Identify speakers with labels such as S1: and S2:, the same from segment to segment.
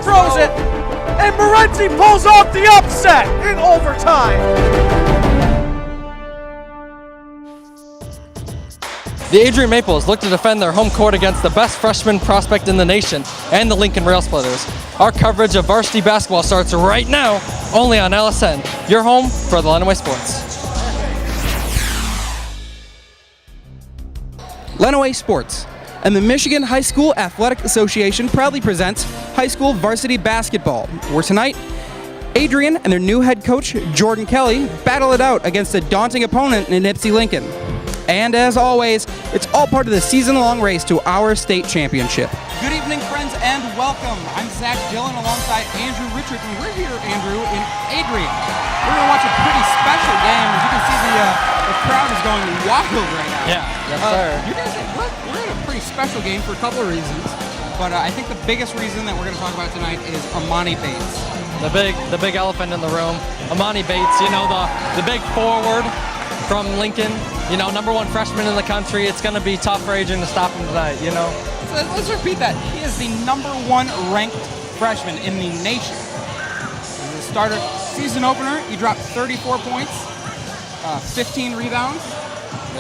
S1: throws it, and Morenzi pulls off the upset in overtime.
S2: The Adrian Maples look to defend their home court against the best freshman prospect in the nation and the Lincoln Railsplitters. Our coverage of varsity basketball starts right now, only on LSN, your home for the Lenawee Sports.
S3: Lenawee Sports and the Michigan High School Athletic Association proudly presents high school varsity basketball, where tonight, Adrian and their new head coach, Jordan Kelly, battle it out against a daunting opponent in Ypsi Lincoln. And as always, it's all part of the season-long race to our state championship.
S4: Good evening, friends, and welcome. I'm Zach Dillon alongside Andrew Richard, and we're here, Andrew, in Adrian. We're going to watch a pretty special game. As you can see, the crowd is going wild right now.
S2: Yeah, yes, sir.
S4: You guys, we're in a pretty special game for a couple of reasons, but I think the biggest reason that we're going to talk about tonight is Emoni Bates.
S2: The big elephant in the room, Emoni Bates, you know, the big forward from Lincoln, you know, #1 freshman in the country. It's going to be tough for Adrian to stop him tonight, you know.
S4: So let's repeat that. He is the #1 ranked freshman in the nation. As a starter season opener, he dropped 34 points, 15 rebounds.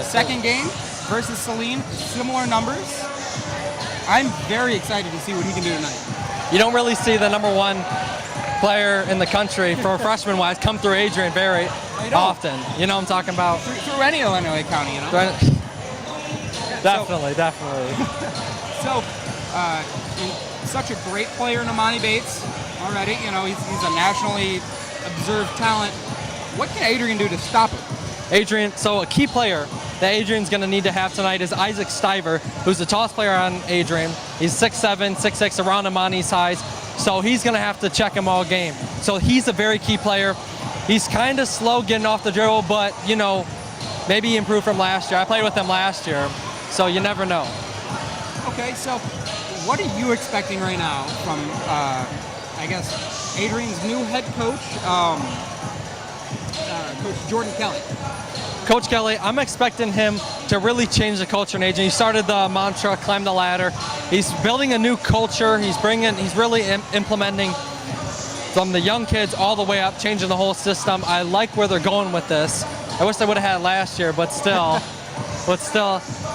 S4: Second game versus Saline, similar numbers. I'm very excited to see what he can do tonight.
S2: You don't really see the #1 player in the country for freshman-wise come through Adrian very often. You know what I'm talking about?
S4: Through any Illinois County, you know?
S2: Definitely.
S4: So, such a great player in Emoni Bates already. You know, he's a nationally observed talent. What can Adrian do to stop him?
S2: Adrian, so a key player that Adrian's going to need to have tonight is Isaac Stiver, who's the tallest player on Adrian. He's 6'7", 6'6", around Emoni's size. So he's going to have to check him all game. So he's a very key player. He's kind of slow getting off the dribble, but, you know, maybe he improved from last year. I played with him last year, so you never know.
S4: Okay, so what are you expecting right now from, I guess, Adrian's new head coach, Coach Jordan Kelly?
S2: Coach Kelly, I'm expecting him to really change the culture in Adrian. He started the mantra, climb the ladder. He's building a new culture. He's really implementing from the young kids all the way up, changing the whole system. I like where they're going with this. I wish they would have had it last year, but still,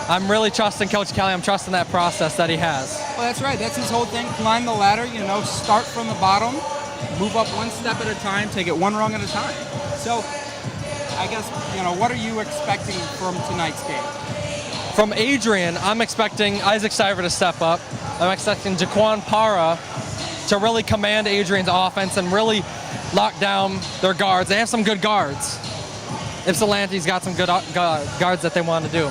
S2: I'm really trusting Coach Kelly. I'm trusting that process that he has.
S4: Well, that's right. That's his whole thing. Climb the ladder, you know, start from the bottom, move up one step at a time, take it one rung at a time. So, I guess, you know, what are you expecting from tonight's game?
S2: From Adrian, I'm expecting Isaac Stiver to step up. I'm expecting Jaquan Para to really command Adrian's offense and really lock down their guards. They have some good guards. Ypsilanti's got some good guards that they want to do.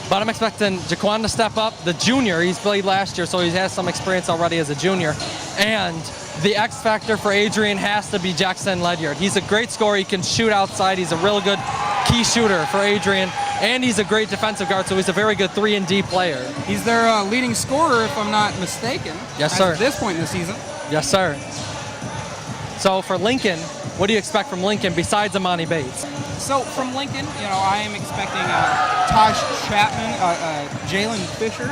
S2: But I'm expecting Jaquan to step up. The junior, he's played last year, so he has some experience already as a junior. And the X factor for Adrian has to be Jackson Ledyard. He's a great scorer. He can shoot outside. He's a real good key shooter for Adrian. And he's a great defensive guard, so he's a very good 3-and-D player.
S4: He's their leading scorer, if I'm not mistaken.
S2: Yes, sir.
S4: At this point in the season.
S2: Yes, sir. So for Lincoln, what do you expect from Lincoln besides Emoni Bates?
S4: So from Lincoln, you know, I am expecting Tosh Chapman, Jalen Fisher.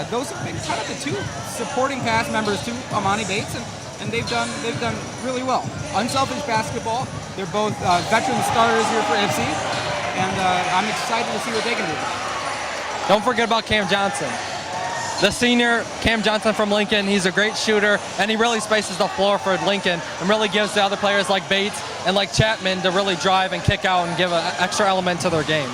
S4: Those have been kind of the two supporting cast members to Emoni Bates, and they've done really well. Unselfish basketball. They're both veteran starters here for FC, and I'm excited to see what they can do.
S2: Don't forget about Cam Johnson. The senior, Cam Johnson from Lincoln, he's a great shooter, and he really spaces the floor for Lincoln and really gives the other players like Bates and like Chapman to really drive and kick out and give an extra element to their game.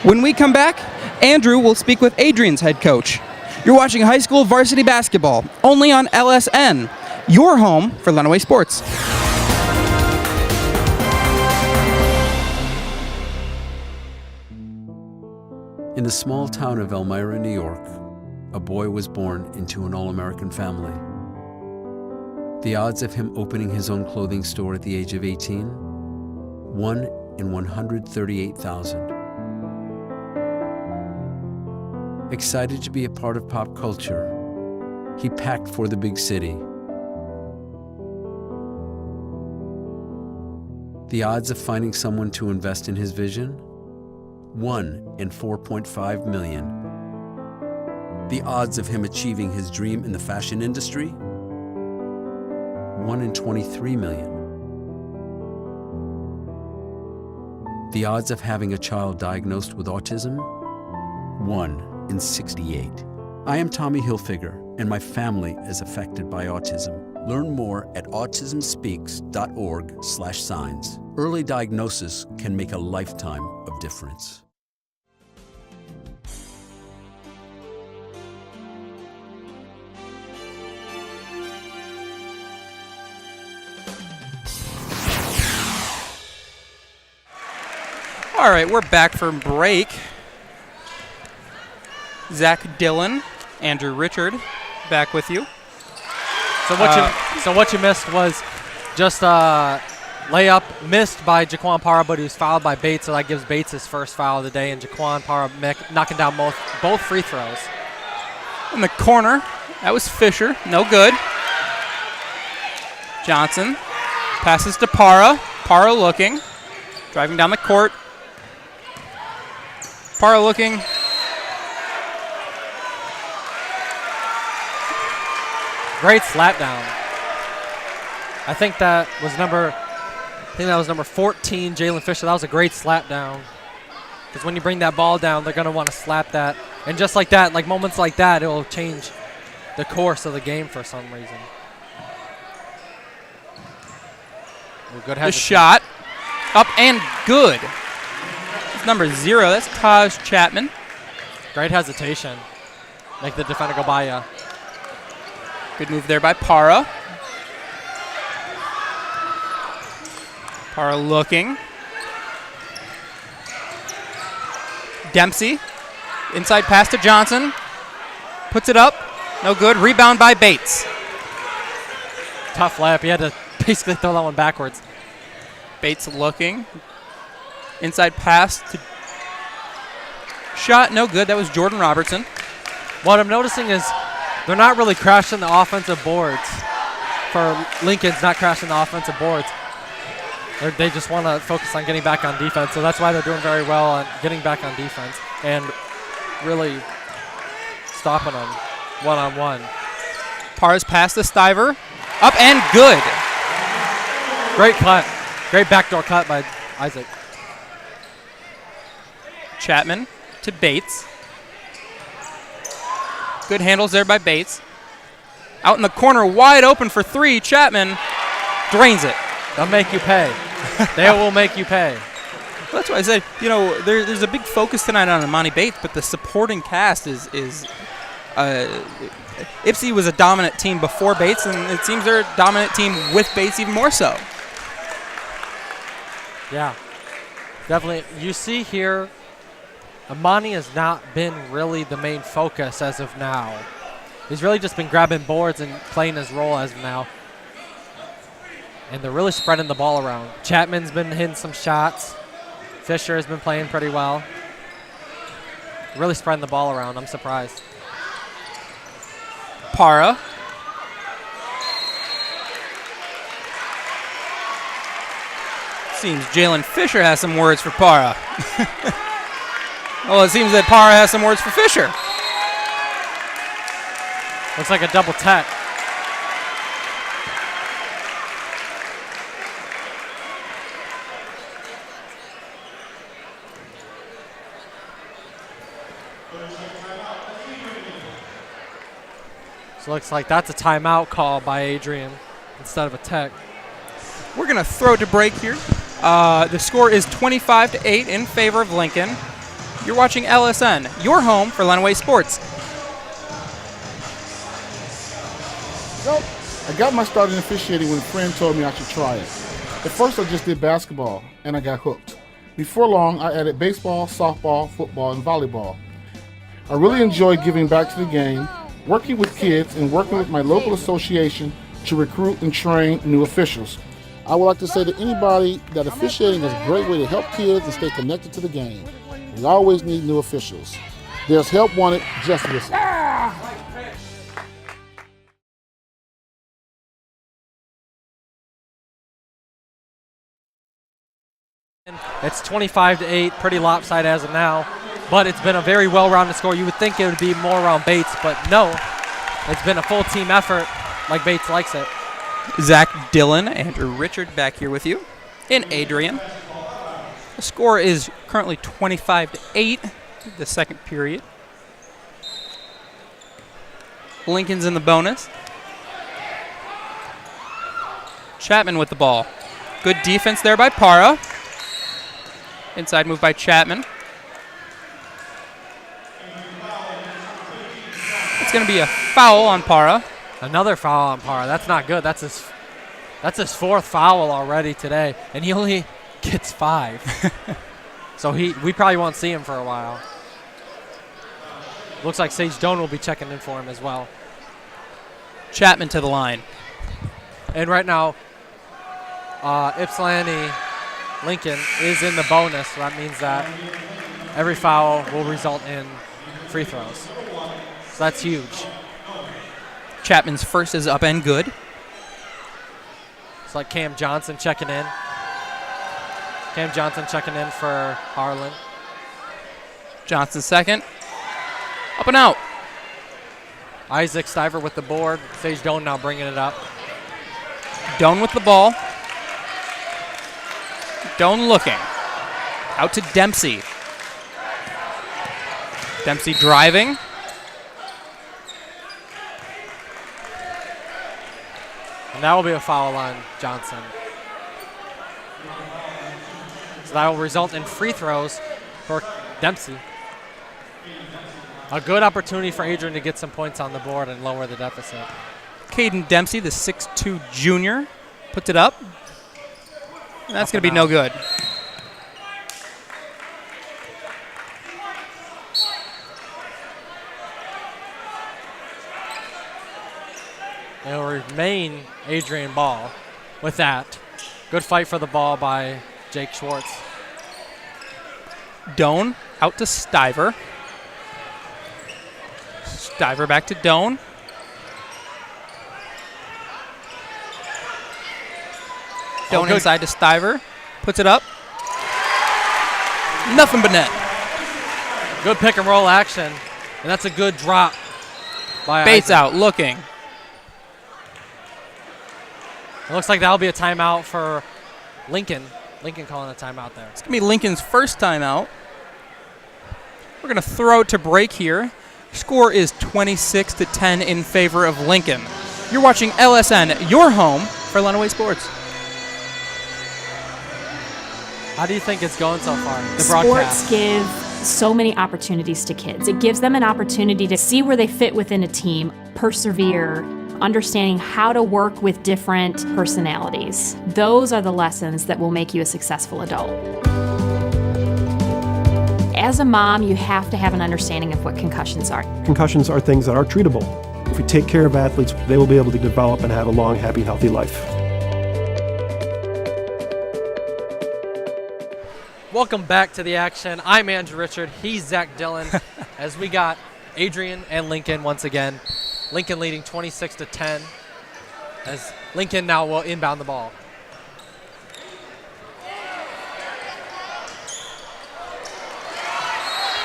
S3: When we come back, Andrew will speak with Adrian's head coach. You're watching high school varsity basketball, only on LSN, your home for Lenawee Sports.
S5: In the small town of Elmira, New York, a boy was born into an all-American family. The odds of him opening his own clothing store at the age of 18? 1 in 138,000. Excited to be a part of pop culture, he packed for the big city. The odds of finding someone to invest in his vision? 1 in 4.5 million. The odds of him achieving his dream in the fashion industry? 1 in 23 million. The odds of having a child diagnosed with autism? 1 in 68. I am Tommy Hilfiger, and my family is affected by autism. Learn more at autismspeaks.org/signs. Early diagnosis can make a lifetime of difference.
S4: All right, we're back from break. Zach Dillon, Andrew Richard, back with you.
S2: So what you missed was just layup missed by Jaquan Parra, but he was fouled by Bates, so that gives Bates his first foul of the day, and Jaquan Parra knocking down both free throws.
S4: In the corner, that was Fisher, no good. Johnson passes to Parra. Parra looking, driving down the court. Parra looking.
S2: Great slap down. I think that was number 14, Jalen Fisher. That was a great slap down. Because when you bring that ball down, they're going to want to slap that. And just like that, like moments like that, it will change the course of the game for some reason. Good
S4: the shot. Up and good. It's number 0. That's Taj Chapman.
S2: Great hesitation. Make the defender go by you.
S4: Good move there by Parra. Parra looking. Dempsey. Inside pass to Johnson. Puts it up. No good. Rebound by Bates.
S2: Tough layup. He had to basically throw that one backwards.
S4: Bates looking. Inside pass to shot. No good. That was Jordan Robertson.
S2: What I'm noticing is they're not really crashing the offensive boards. For Lincoln's not crashing the offensive boards. They just want to focus on getting back on defense. So that's why they're doing very well on getting back on defense and really stopping them one-on-one.
S4: Parra's pass to Stiver. Up and good.
S2: Great cut. Great backdoor cut by Isaac.
S4: Chapman to Bates. Good handles there by Bates. Out in the corner, wide open for 3. Chapman drains it.
S2: They'll make you pay. They will make you pay.
S4: Well, that's why I said, there's a big focus tonight on Emoni Bates, but the supporting cast is Ipsy was a dominant team before Bates, and it seems they're a dominant team with Bates even more so.
S2: Yeah, definitely. You see here, Emoni has not been really the main focus as of now. He's really just been grabbing boards and playing his role as of now. And they're really spreading the ball around. Chapman's been hitting some shots. Fisher has been playing pretty well. Really spreading the ball around. I'm surprised.
S4: Parra. Seems Jalen Fisher has some words for Parra. Well, it seems that Parra has some words for Fisher.
S2: Looks like a double tech. So looks like that's a timeout call by Adrian instead of a tech.
S4: We're going to throw to break here. The score is 25-8 in favor of Lincoln. You're watching LSN, your home for Lenawee Sports.
S6: Well, I got my start in officiating when a friend told me I should try it. At first I just did basketball, and I got hooked. Before long, I added baseball, softball, football, and volleyball. I really enjoy giving back to the game, working with kids, and working with my local association to recruit and train new officials. I would like to say to anybody that officiating is a great way to help kids and stay connected to the game. We always need new officials. There's help wanted, just listen.
S2: It's 25-8, pretty lopsided as of now, but it's been a very well-rounded score. You would think it would be more around Bates, but no. It's been a full team effort like Bates likes it.
S3: Zach Dillon, Andrew Richard back here with you, and Adrian. The score is currently 25-8, the second period. Lincoln's in the bonus. Chapman with the ball. Good defense there by Para. Inside move by Chapman. It's going to be a foul on Para.
S2: Another foul on Para. That's not good. That's his fourth foul already today, and he only gets 5. So we probably won't see him for a while. Looks like Sage Doan will be checking in for him as well.
S3: Chapman to the line.
S2: And right now, Ypsilanti Lincoln is in the bonus, so that means that every foul will result in free throws. So that's huge.
S3: Chapman's first is up and good.
S2: It's like Cam Johnson checking in. Cam Johnson checking in for Harlan.
S3: Johnson second. Up and out.
S2: Isaac Stiver with the board. Sage Doan now bringing it up.
S3: Doan with the ball. Doan looking. Out to Dempsey. Dempsey driving.
S2: And that will be a foul on Johnson. So that will result in free throws for Dempsey. A good opportunity for Adrian to get some points on the board and lower the deficit.
S3: Caden Dempsey, the 6'2 junior, puts it up. And that's going to be no good.
S2: It will remain Adrian ball with that. Good fight for the ball by Jake Schwartz.
S3: Doan out to Stiver. Stiver back to Doan. Doan inside to Stiver. Puts it up. Nothing but net.
S2: Good pick and roll action. And that's a good drop by
S3: Bates
S2: Isaac.
S3: out looking.
S2: It looks like that'll be a timeout for Lincoln. Lincoln calling a timeout there.
S3: It's going to be Lincoln's first timeout. We're going to throw it to break here. Score is 26-10 in favor of Lincoln. You're watching LSN, your home for Lenawee Sports.
S2: How do you think it's going so far? The broadcast.
S7: Sports give so many opportunities to kids. It gives them an opportunity to see where they fit within a team, persevere, understanding how to work with different personalities. Those are the lessons that will make you a successful adult. As a mom, you have to have an understanding of what concussions are.
S8: Concussions are things that are treatable. If we take care of athletes, they will be able to develop and have a long, happy, healthy life.
S2: Welcome back to the action. I'm Andrew Richard. He's Zach Dillon. As we got Adrian and Lincoln once again. Lincoln leading 26-10 as Lincoln now will inbound the ball.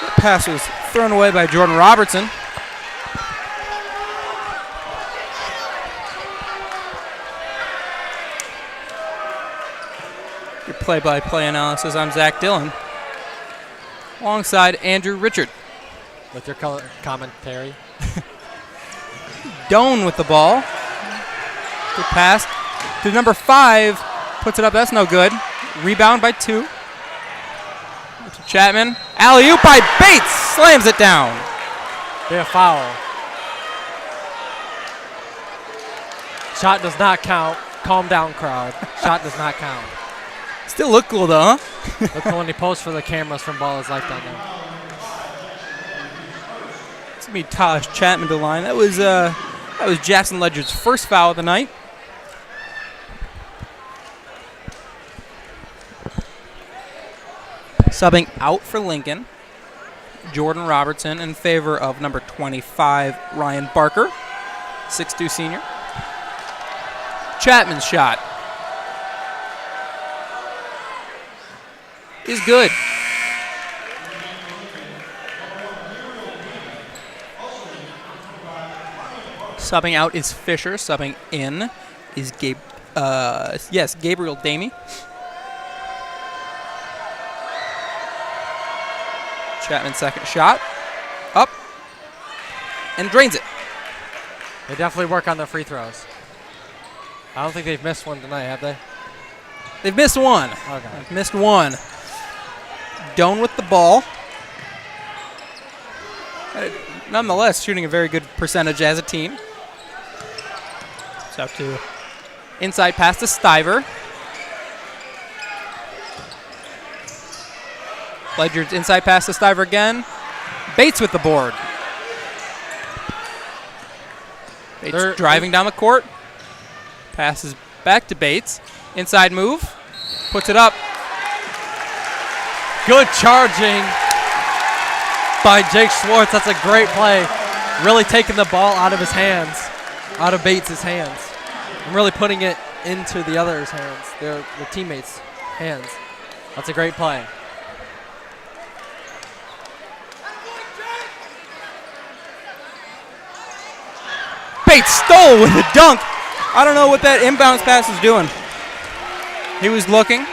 S3: The pass was thrown away by Jordan Robertson. Your play-by-play analysis, I'm Zach Dillon. Alongside Andrew Richard.
S2: With your color commentary.
S3: Doan with the ball. Good pass to number 5. Puts it up. That's no good. Rebound by 2. To Chapman. Alley-oop by Bates. Slams it down.
S2: Be a foul. Shot does not count. Calm down, crowd. Shot does not count.
S3: Still look cool, though, huh?
S2: Look when he posts for the cameras from Ball Is Life down there.
S3: It's going to be Taj Chapman to the line. That was Jackson Ledger's first foul of the night. Subbing out for Lincoln, Jordan Robertson in favor of number 25, Ryan Barker, 6'2 senior. Chapman's shot is good. Subbing out is Fisher. Subbing in is Gabriel Damey. Chapman's second shot. Up. And drains it.
S2: They definitely work on their free throws. I don't think they've missed one tonight, have they?
S3: They've missed one.
S2: Okay.
S3: They've missed one. Doan with the ball. Nonetheless, shooting a very good percentage as a team. It's out to inside pass to Stiver. Ledyard's inside pass to Stiver again. Bates with the board. Bates driving down the court. Passes back to Bates. Inside move. Puts it up.
S2: Good charging by Jake Schwartz. That's a great play. Really taking the ball out of his hands, out of Bates' hands, and really putting it into the others' hands, the teammates' hands. That's a great play.
S3: Bates stole with a dunk. I don't know what that inbounds pass is doing. He was looking.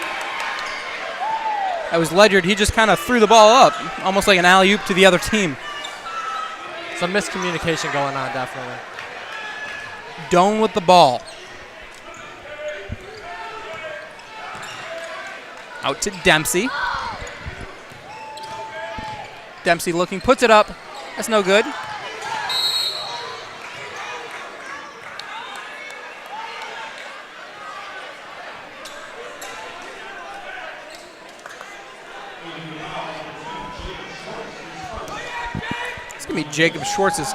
S3: That was Ledyard. He just kind of threw the ball up, almost like an alley-oop to the other team.
S2: Some miscommunication going on, definitely.
S3: Doan with the ball. Out to Dempsey. Dempsey looking, puts it up. That's no good. It's going to be Jacob Schwartz's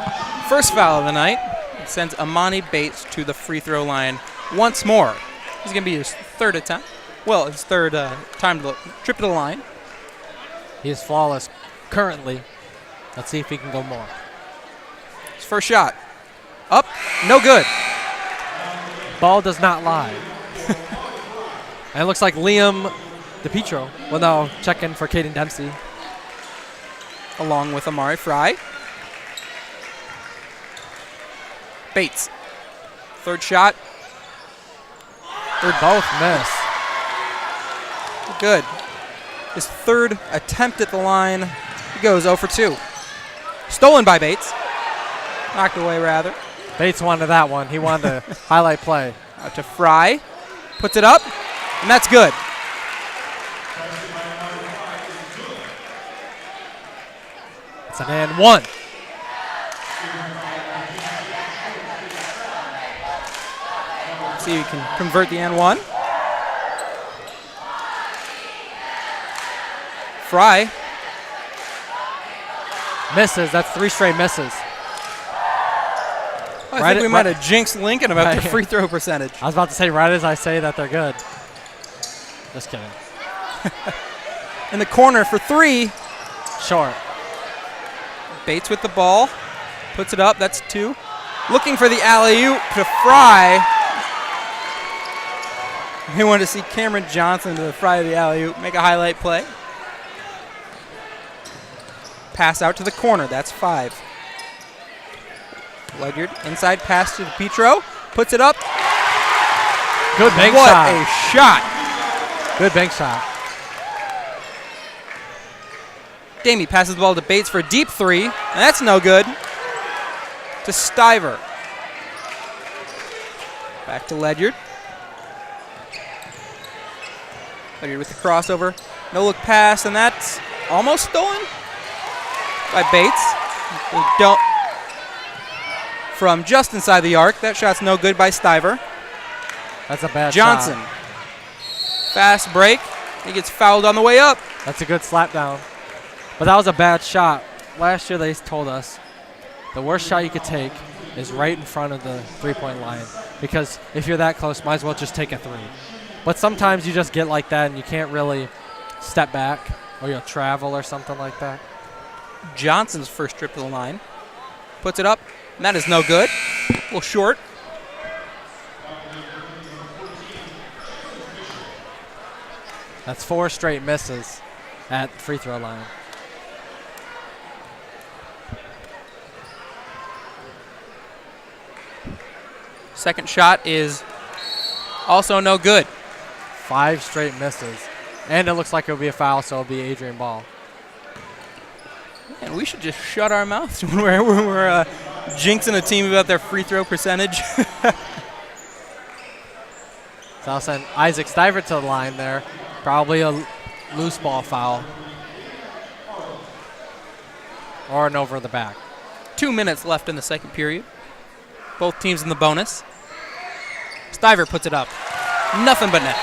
S3: first foul of the night. It sends Emoni Bates to the free throw line once more. This is going to be his third attempt. Well, his third trip to the line.
S2: He is flawless currently. Let's see if he can go more.
S3: His first shot. Up. No good.
S2: Ball does not lie. And it looks like Liam DePietro will now check in for Caden Dempsey.
S3: Along with Amari Fry. Bates. Third shot.
S2: They're both miss.
S3: Good. His third attempt at the line. He goes 0 for 2. Stolen by Bates. Knocked away, rather.
S2: Bates wanted that one. He wanted a highlight play.
S3: Out to Fry. Puts it up. And that's good.
S2: It's an and one.
S3: See if you can convert the and one. Fry.
S2: Misses. That's 3 straight misses.
S3: I think we might have jinxed Lincoln about the free throw percentage.
S2: I was about to say right as I say that they're good. Just kidding.
S3: In the corner for 3.
S2: Short.
S3: Bates with the ball. Puts it up. That's 2. Looking for the alley-oop to Fry. We wanted to see Cameron Johnson to Fry the alley-oop, make a highlight play. Pass out to the corner. That's 5. Ledyard, inside pass to Petro. Puts it up.
S2: Good bank
S3: shot.
S2: shot.
S3: What a shot.
S2: Good bank shot.
S3: Damey passes the ball to Bates for a deep 3. And that's no good. To Stiver. Back to Ledyard. Ledyard with the crossover. No look pass, and that's almost stolen by Bates. Don't. From just inside the arc. That shot's no good by Stiver.
S2: That's a bad
S3: Johnson.
S2: shot.
S3: Fast break. He gets fouled on the way up.
S2: That's a good slap down. But that was a bad shot. Last year they told us the worst shot you could take is right in front of the three-point line, because if you're that close, might as well just take a 3. But sometimes you just get like that and you can't really step back, or you'll travel or something like that.
S3: Johnson's first trip to the line. Puts it up, and that is no good. A little short.
S2: That's 4 straight misses at the free throw line.
S3: Second shot is
S4: Also no good.
S2: 5 straight misses. And it looks like it'll be a foul, so it'll be Adrian ball.
S4: And we should just shut our mouths when we're jinxing a team about their free throw percentage.
S2: So I'll send Isaac Stiver to the line there. Probably a loose ball foul. Or an over the back.
S4: 2 minutes left in the second period. Both teams in the bonus. Stiver puts it up. Nothing but net.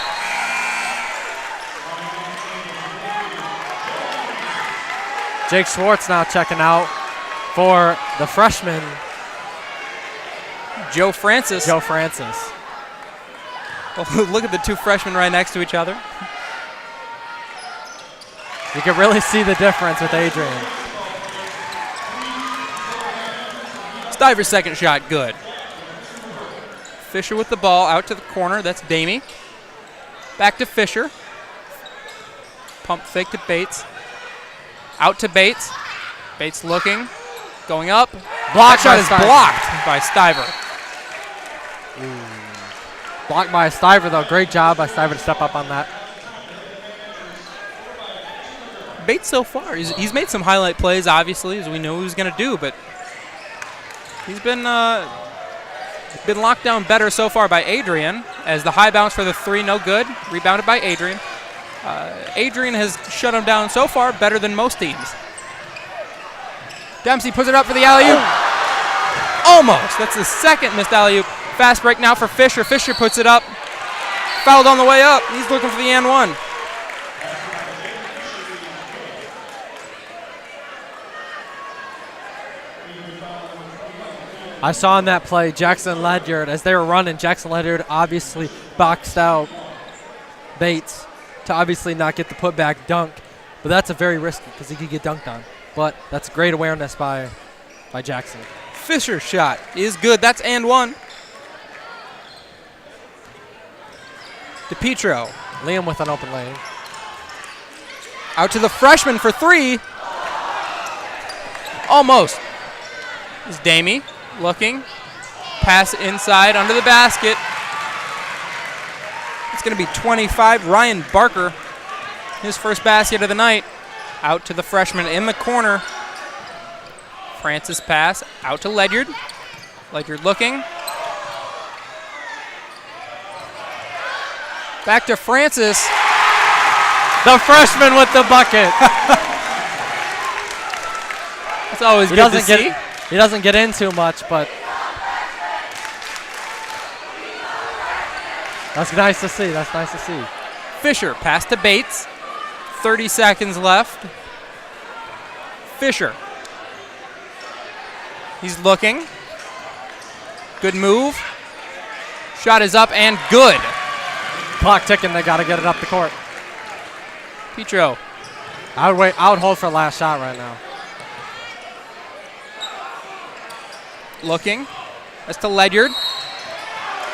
S2: Jake Schwartz now checking out for the freshman,
S4: Joe Francis.
S2: Joe Francis.
S4: Oh, look at the two freshmen right next to each other.
S2: You can really see the difference with Adrian.
S4: Stiver's second shot, good. Fisher with the ball out to the corner. That's Damie. Back to Fisher. Pump fake to Bates. Out to Bates. Bates looking. Going up.
S2: Blocked
S4: Shot
S2: by
S4: is
S2: Stiver.
S4: blocked by Stiver.
S2: Blocked by Stiver, though. Great job by Stiver to step up on that.
S4: Bates so far, he's made some highlight plays, obviously, as we know he was going to do, but he's been locked down better so far by Adrian, as the high bounce for the three, no good. Rebounded by Adrian. Adrian has shut him down so far better than most teams. Dempsey puts it up for the alley-oop. Almost. That's the second missed alley-oop. Fast break now for Fisher. Fisher puts it up. Fouled on the way up. He's looking for the and one.
S2: I saw in that play Jackson Ledyard, as they were running, Jackson Ledyard obviously boxed out Bates to obviously not get the putback dunk. But that's a very risky because he could get dunked on. But that's great awareness by Jackson.
S4: Fisher's shot is good. That's and one. DePietro.
S2: Liam with an open lane.
S4: Out to the freshman for three. Almost. Is Damie looking. Pass inside under the basket. It's going to be 25. Ryan Barker, his first basket of the night. Out to the freshman in the corner. Francis pass out to Ledyard. Ledyard looking. Back to Francis.
S2: The freshman with the bucket.
S4: It's always good to see.
S2: He doesn't get in too much, but that's nice to see. That's nice to see.
S4: Fisher pass to Bates. 30 seconds left. Fisher. He's looking. Good move. Shot is up and good.
S2: Clock ticking. They got to get it up the court.
S4: Petro.
S2: I would wait. I would hold for last shot right now.
S4: Looking. That's to Ledyard.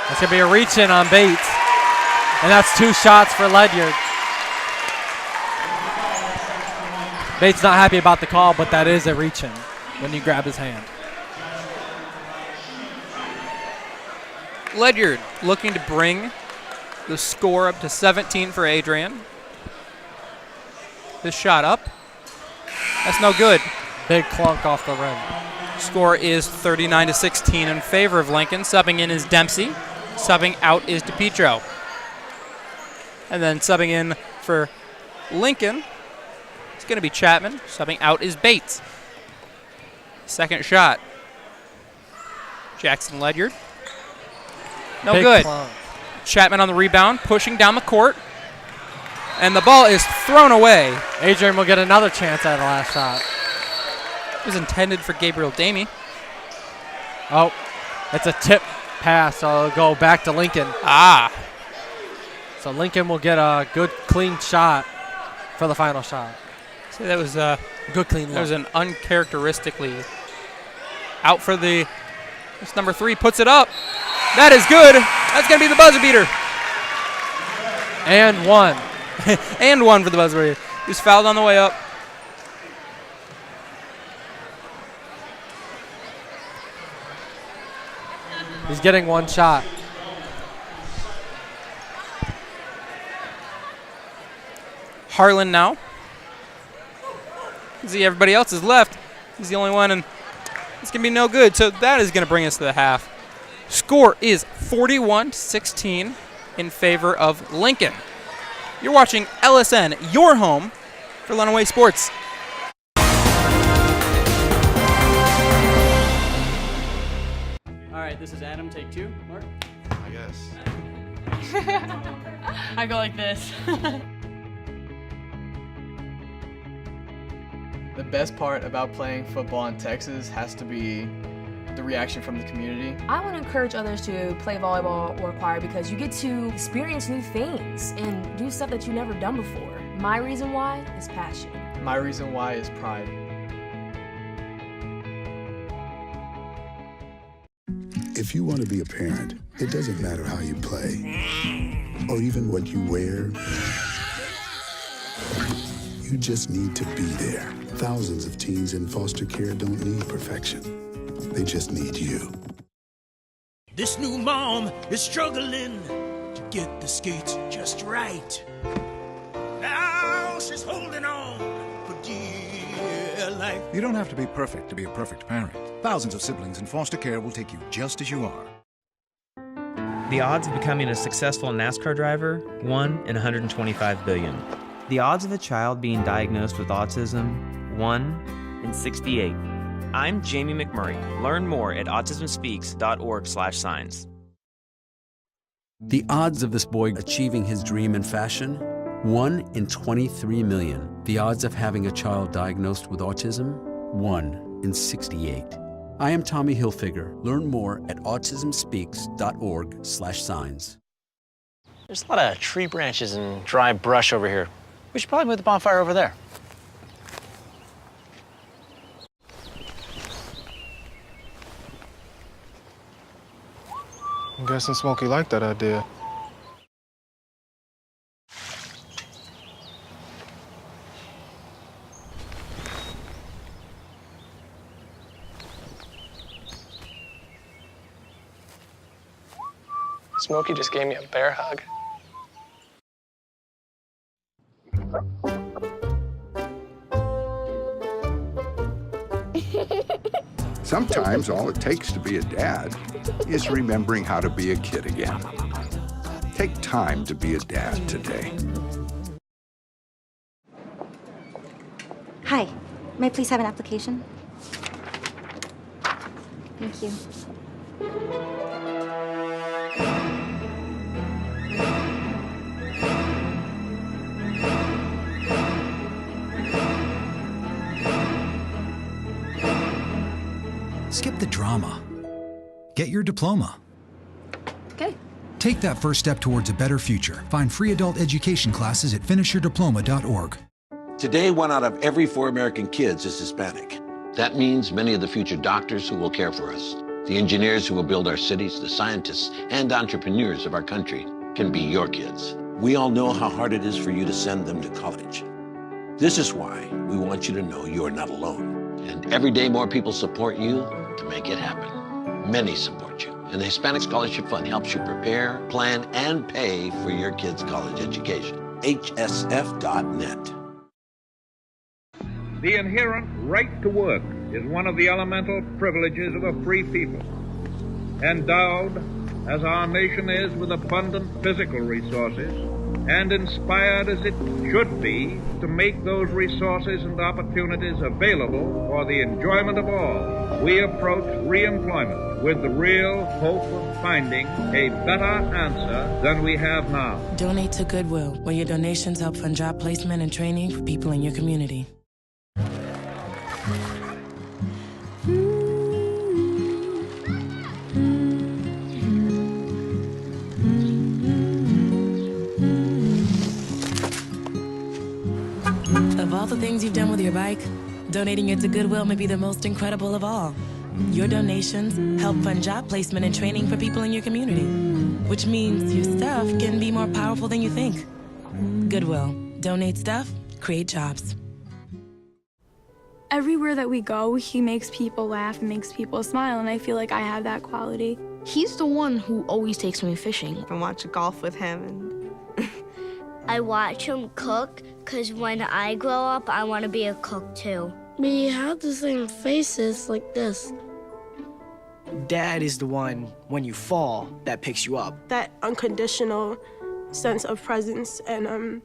S2: That's going to be a reach in on Bates. And that's 2 shots for Ledyard. Bates not happy about the call, but that is a reach in when you grab his hand.
S4: Ledyard looking to bring the score up to 17 for Adrian. This shot up. That's no good.
S2: Big clunk off the rim.
S4: Score is 39-16 in favor of Lincoln. Subbing in is Dempsey. Subbing out is DePietro. And then subbing in for Lincoln, it's going to be Chapman. Subbing out is Bates. Second shot. Jackson Ledyard. No
S2: Big
S4: good.
S2: clunk.
S4: Chapman on the rebound, pushing down the court. And the ball is thrown away.
S2: Adrian will get another chance at the last shot.
S4: It was intended for Gabriel Damie.
S2: Oh, it's a tip pass, so it'll go back to Lincoln.
S4: Ah.
S2: So Lincoln will get a good, clean shot for the final shot.
S4: So that was
S2: Good, clean
S4: that
S2: look.
S4: was an uncharacteristically out for the. This number 3 puts it up. That is good. That's going to be the buzzer beater.
S2: And one.
S4: And one for the buzzer beater. He was fouled on the way up.
S2: He's getting one shot.
S4: Harlan now. You see everybody else is left. He's the only one, and it's going to be no good. So that is going to bring us to the half. Score is 41-16 in favor of Lincoln. You're watching LSN, your home for Lenawee Sports.
S9: All right, this is Adam, take 2. Mark?
S10: I guess.
S11: I go like this.
S9: The best part about playing football in Texas has to be the reaction from the community.
S11: I want to encourage others to play volleyball or choir because you get to experience new things and do stuff that you've never done before. My reason why is passion.
S9: My reason why is pride.
S12: If you want to be a parent, it doesn't matter how you play or even what you wear. You just need to be there. Thousands of teens in foster care don't need perfection. They just need you.
S13: This new mom is struggling to get the skates just right. Now she's holding on for dear life.
S14: You don't have to be perfect to be a perfect parent. Thousands of siblings in foster care will take you just as you are.
S15: The odds of becoming a successful NASCAR driver, 1 in 125 billion. The odds of a child being diagnosed with autism, 1 in 68. I'm Jamie McMurray. Learn more at autismspeaks.org/signs.
S5: The odds of this boy achieving his dream in fashion? 1 in 23 million. The odds of having a child diagnosed with autism? 1 in 68. I am Tommy Hilfiger. Learn more at autismspeaks.org/signs.
S16: There's a lot of tree branches and dry brush over here. We should probably move the bonfire over there.
S10: I'm guessing Smokey liked that idea.
S17: Smokey just gave me a bear hug.
S18: Sometimes all it takes to be a dad is remembering how to be a kid again. Take time to be a dad today.
S19: Hi, may I please have an application? Thank you.
S20: Skip the drama. Get your diploma.
S19: Okay.
S20: Take that first step towards a better future. Find free adult education classes at finishyourdiploma.org.
S21: Today, 1 out of every 4 American kids is Hispanic. That means many of the future doctors who will care for us, the engineers who will build our cities, the scientists and entrepreneurs of our country can be your kids. We all know how hard it is for you to send them to college. This is why we want you to know you're not alone. And every day more people support you to make it happen. Many support you. And the Hispanic Scholarship Fund helps you prepare, plan, and pay for your kids' college education. HSF.net.
S22: The inherent right to work is one of the elemental privileges of a free people. Endowed, as our nation is, with abundant physical resources, and inspired as it should be to make those resources and opportunities available for the enjoyment of all, we approach reemployment with the real hope of finding a better answer than we have now.
S23: Donate to Goodwill, where your donations help fund job placement and training for people in your community. Of all the things you've done with your bike, donating it to Goodwill may be the most incredible of all. Your donations help fund job placement and training for people in your community, which means your stuff can be more powerful than you think. Goodwill. Donate stuff, create jobs.
S24: Everywhere that we go, he makes people laugh and makes people smile, and I feel like I have that quality.
S25: He's the one who always takes me fishing. I watch golf with him.
S26: I watch him cook,
S1: because when I grow up, I want to be a cook too.
S25: We have the same faces like this.
S3: Dad is the one, when you fall, that picks you up.
S6: That unconditional sense of presence and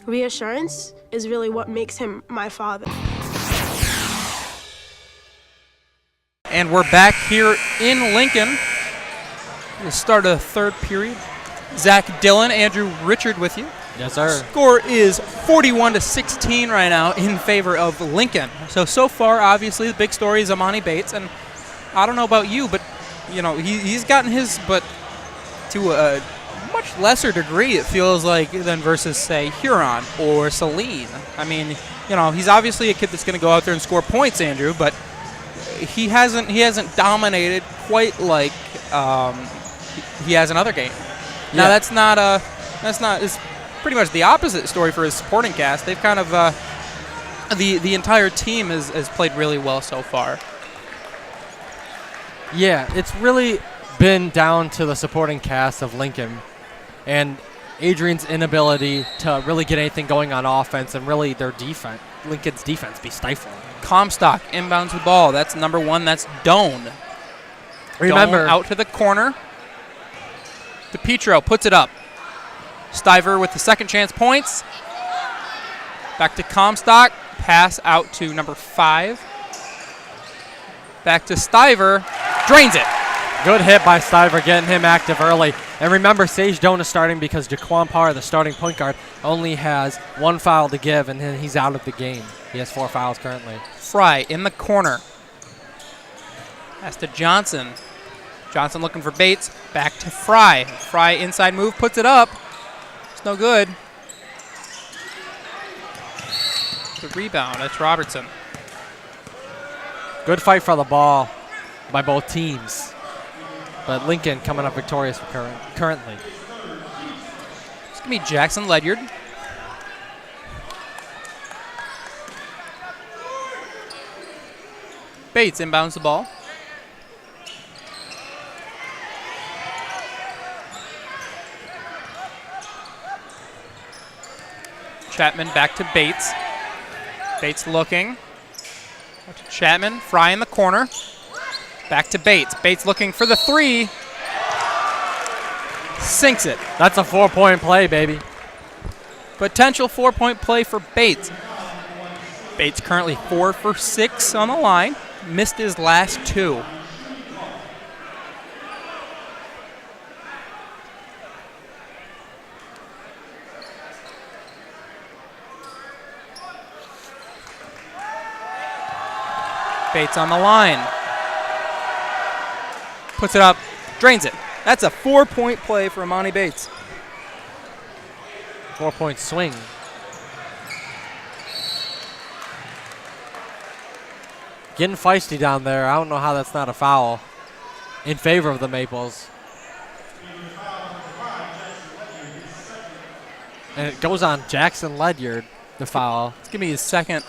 S6: reassurance is really what makes him my father.
S4: And we're back here in Lincoln. The start of the third period. Zach Dillon, Andrew Richard with you.
S2: Yes, sir.
S4: Score is 41-16 right now in favor of Lincoln. So far, obviously, the big story is Emoni Bates, and I don't know about you, but you know he's gotten his, but to a much lesser degree, it feels like, than versus say Huron or Saline. I mean, you know, he's obviously a kid that's going to go out there and score points, Andrew, but he hasn't dominated quite like he has in other games. Now that's not it's pretty much the opposite story for his supporting cast. They've kind of the entire team has played really well so far.
S2: Yeah, it's really been down to the supporting cast of Lincoln and Adrian's inability to really get anything going on offense, and really their defense, Lincoln's defense, be stifling.
S4: Comstock inbounds the ball. That's number 1. That's Doan.
S2: Remember,
S4: Doan out to the corner. DePietro puts it up. Stiver with the second chance points. Back to Comstock. Pass out to number 5. Back to Stiver. Drains it.
S2: Good hit by Stiver, getting him active early. And remember, Sage Doan is starting because Jaquan Parr, the starting point guard, only has 1 foul to give, and then he's out of the game. He has 4 fouls currently.
S4: Fry in the corner. Pass to Johnson. Johnson looking for Bates. Back to Fry. Fry inside move, puts it up. It's no good. The rebound, that's Robertson.
S2: Good fight for the ball by both teams. But Lincoln coming up victorious currently.
S4: It's going to be Jackson Ledyard. Bates inbounds the ball. Chapman back to Bates. Bates looking. To Chapman. Fry in the corner. Back to Bates. Bates looking for the 3. Sinks it.
S2: That's a 4-point play, baby.
S4: Potential 4-point play for Bates. Bates currently 4 for 6 on the line. Missed his last 2. Bates on the line. Puts it up, drains it. That's a 4-point play for Emoni Bates.
S2: 4-point swing. Getting feisty down there. I don't know how that's not a foul in favor of the Maples. And it goes on Jackson Ledyard, the foul.
S4: It's going to be his second.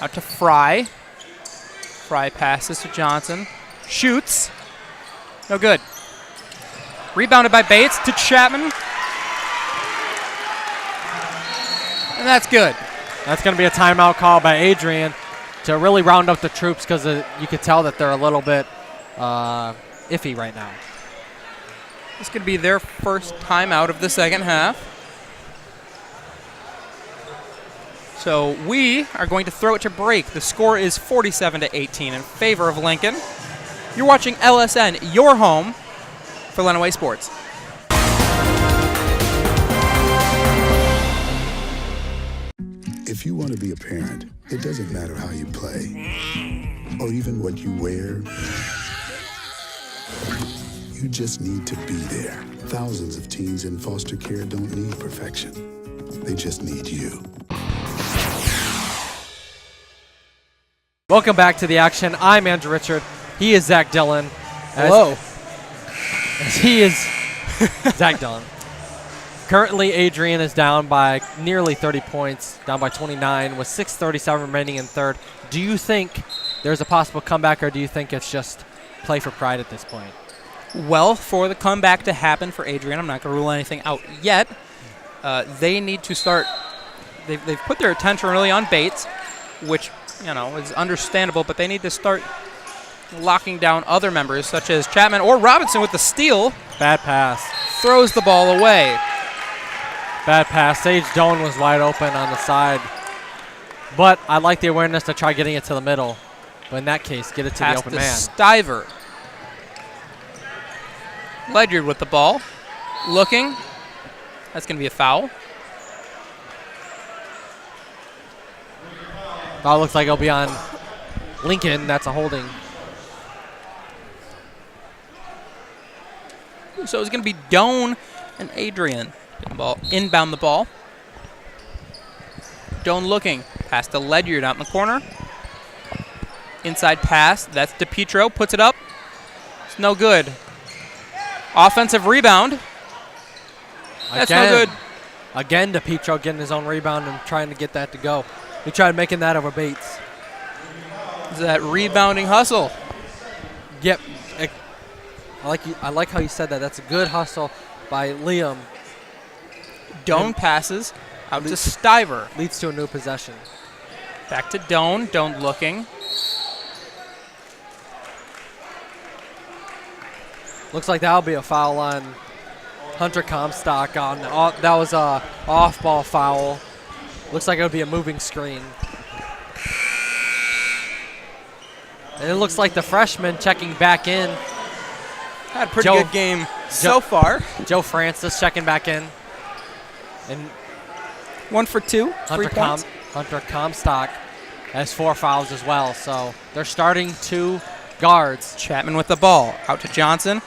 S4: Out to Fry. Fry passes to Johnson. Shoots. No good. Rebounded by Bates to Chapman. And that's good.
S2: That's going to be a timeout call by Adrian to really round up the troops, because you could tell that they're a little bit iffy right now.
S4: This could be their first timeout of the second half. So we are going to throw it to break. The score is 47-18 in favor of Lincoln. You're watching LSN, your home for Lenawee Sports.
S12: If you want to be a parent, it doesn't matter how you play or even what you wear. You just need to be there. Thousands of teens in foster care don't need perfection. They just need you.
S2: Welcome back to the action. I'm Andrew Richard. He is Zach Dillon.
S4: Hello.
S2: He is Zach Dillon. Currently, Adrian is down by nearly 30 points, down by 29, with 6:37 remaining in third. Do you think there's a possible comeback, or do you think it's just play for pride at this point?
S4: Well, for the comeback to happen for Adrian, I'm not going to rule anything out yet. they need to start. They've put their attention really on Bates, which is understandable, but they need to start locking down other members such as Chapman or Robinson with the steal.
S2: Bad pass.
S4: Throws the ball away.
S2: Bad pass. Sage Doan was wide open on the side. But I like the awareness to try getting it to the middle. But in that case, get it to the open man.
S4: Stiver. Ledyard with the ball. Looking. That's going to be a foul.
S2: Foul looks like it'll be on Lincoln. That's a holding.
S4: So it's going to be Doan and Adrian. Inbound the ball. Doan looking. Pass to Ledyard out in the corner. Inside pass. That's DePietro. Puts it up. It's no good. Offensive rebound. That's no good.
S2: Again, DePietro getting his own rebound and trying to get that to go. He tried making that over Bates.
S4: Is that rebounding hustle?
S2: Yep. I like how you said that. That's a good hustle by Liam.
S4: Doan passes out to Stiver.
S2: Leads to a new possession.
S4: Back to Doan. Doan looking.
S2: Looks like that'll be a foul on Hunter Comstock. That was a off-ball foul. Looks like it'll be a moving screen. And it looks like the freshman checking back in.
S4: Had a pretty good game so far.
S2: Joe Francis checking back in. And
S4: 1 for 2.
S2: Hunter Comstock has 4 fouls as well. So they're starting 2 guards.
S4: Chapman with the ball. Out to Johnson.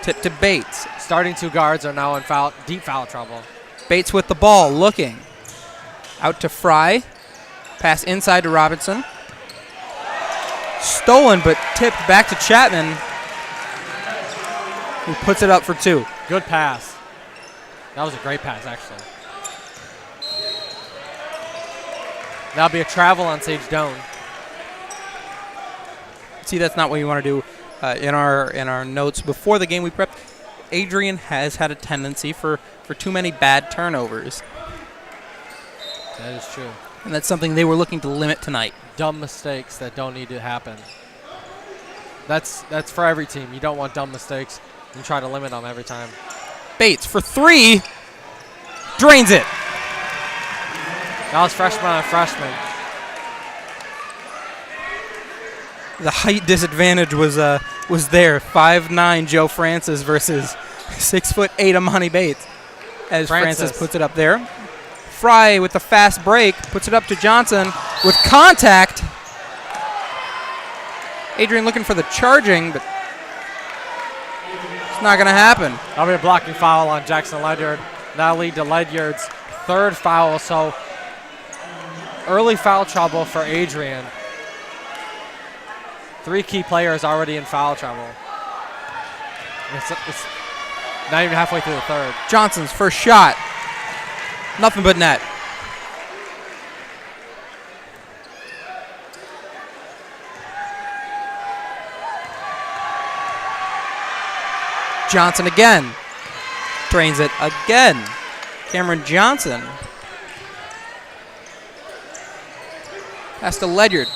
S4: Tip to Bates.
S2: Starting 2 guards are now in deep foul trouble.
S4: Bates with the ball. Looking. Out to Fry. Pass inside to Robinson. Stolen, but tipped back to Chapman, who puts it up for 2.
S2: Good pass. That was a great pass, actually. That'll be a travel on Sage Doan.
S4: See, that's not what you want to do. In our notes before the game we prepped, Adrian has had a tendency for too many bad turnovers.
S2: That is true.
S4: And that's something they were looking to limit tonight.
S2: Dumb mistakes that don't need to happen. That's for every team. You don't want dumb mistakes and try to limit them every time.
S4: Bates for 3. Drains it.
S2: That was freshman on freshman.
S4: The height disadvantage was there. 5'9" Joe Francis versus 6'8" Emoni Bates. As Francis puts it up there. Fry with the fast break puts it up to Johnson with contact. Adrian looking for the charging, but it's not going to happen.
S2: That'll be a blocking foul on Jackson Ledyard. That'll lead to Ledyard's 3rd foul. So early foul trouble for Adrian. 3 key players already in foul trouble. It's not even halfway through the 3rd.
S4: Johnson's first shot. Nothing but net. Johnson again. Drains it again. Cameron Johnson. Pass to Ledyard.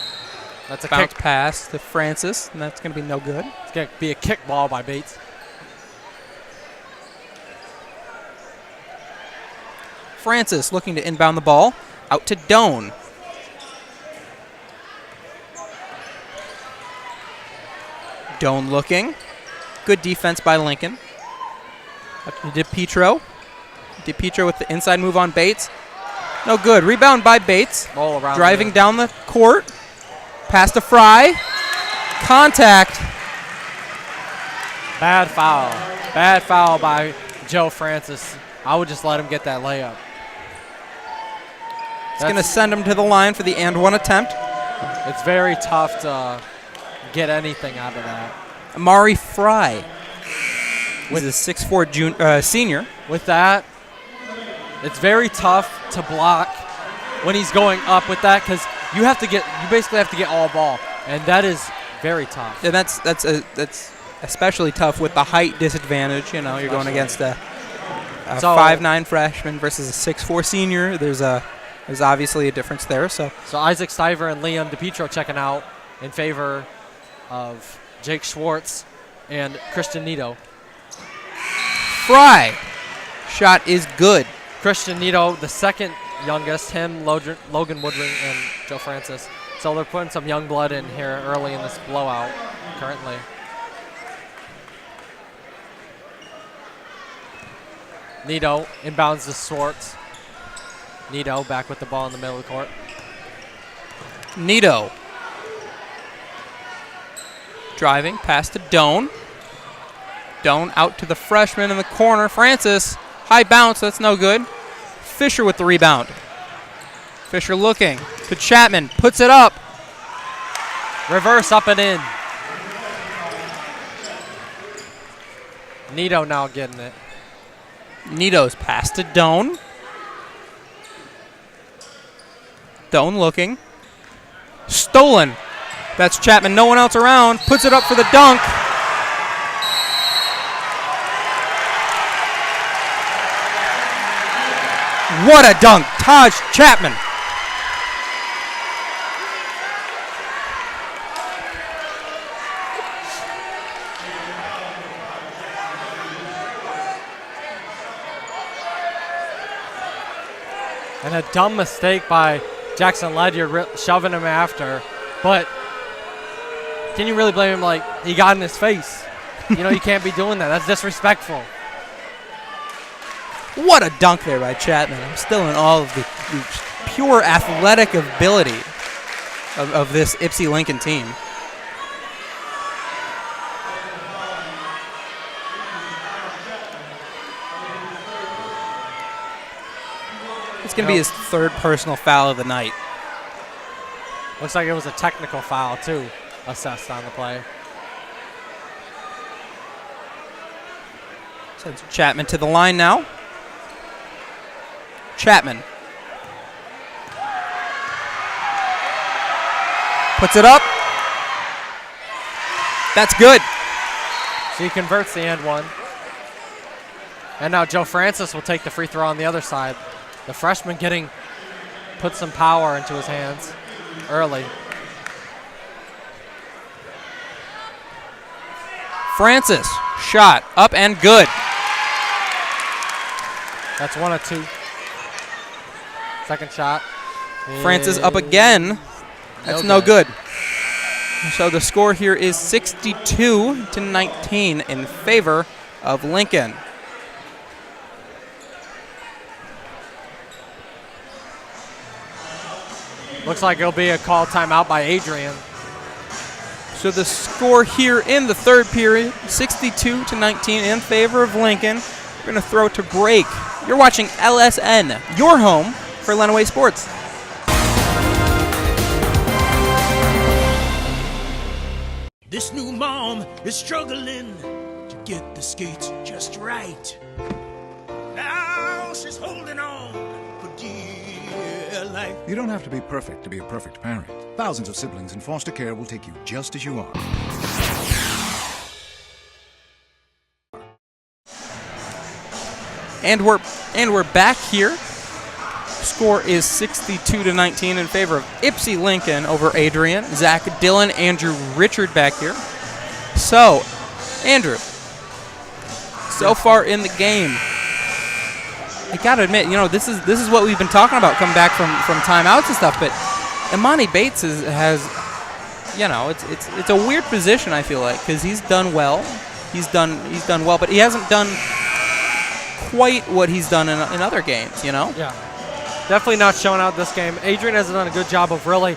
S2: That's a
S4: bounce
S2: kick
S4: pass to Francis, and that's going to be no good.
S2: It's going to be a kick ball by Bates.
S4: Francis looking to inbound the ball. Out to Doan. Doan looking. Good defense by Lincoln. Up to DePietro. DePietro with the inside move on Bates. No good. Rebound by Bates.
S2: All around
S4: driving down the court. Pass to Fry. Contact.
S2: Bad foul. Bad foul by Joe Francis. I would just let him get that layup.
S4: It's going to send him to the line for the and 1 attempt.
S2: It's very tough to get anything out of that.
S4: Amari Fry with a 6'4" senior.
S2: With that, it's very tough to block when he's going up with that because you basically have to get all ball, and that is very tough.
S4: And that's especially tough with the height disadvantage. You know, you're going against a A 5'9" freshman versus a 6'4" senior. There's obviously a difference there. So
S2: Isaac Stiver and Liam DePietro checking out in favor of Jake Schwartz and Christian Nito.
S4: Fry. Shot is good.
S2: Christian Nito, the second youngest, him, Logan Woodring, and Joe Francis. So they're putting some young blood in here early in this blowout currently. Nito inbounds to Schwartz. Nito back with the ball in the middle of the court.
S4: Nito. Driving, pass to Doan. Doan out to the freshman in the corner. Francis, high bounce, that's no good. Fisher with the rebound. Fisher looking to Chapman, puts it up.
S2: Reverse up and in. Nito now getting it.
S4: Nito's pass to Doan. Doan looking. Stolen. That's Chapman, no one else around. Puts it up for the dunk. What a dunk, Taj Chapman.
S2: And a dumb mistake by Jackson Ledyard shoving him after. But can you really blame him? Like, he got in his face. You know, you can't be doing that. That's disrespectful.
S4: What a dunk there by Chapman. I'm still in awe of the pure athletic ability of this Ypsi Lincoln team. It's going to be his third personal foul of the night.
S2: Looks like it was a technical foul, too, assessed on the play.
S4: Sends Chapman to the line now. Chapman. Puts it up. That's good.
S2: So he converts the and one. And now Joe Francis will take the free throw on the other side. The freshman put some power into his hands early.
S4: Francis, shot, up and good.
S2: That's 1 of 2. Second shot.
S4: Francis up again. That's no good. So the score here is 62-19 in favor of Lincoln.
S2: Looks like it'll be a call timeout by Adrian.
S4: So the score here in the third period, 62-19 in favor of Lincoln. We're going to throw to break. You're watching LSN, your home for Lenawee Sports.
S7: This new mom is struggling to get the skates just right. Now she's holding on for dear life.
S14: You don't have to be perfect to be a perfect parent. Thousands of siblings in foster care will take you just as you are.
S4: And we're back here. Score is 62-19 in favor of Ypsi Lincoln over Adrian. Zach Dillon, Andrew Richard back here. So, Andrew, so far in the game, I gotta admit, you know, this is what we've been talking about coming back from timeouts and stuff. But Emoni Bates has, you know, it's a weird position, I feel like, because he's done well. He's done well, but he hasn't done quite what he's done in other games, you know?
S2: Yeah. Definitely not showing out this game. Adrian has done a good job of really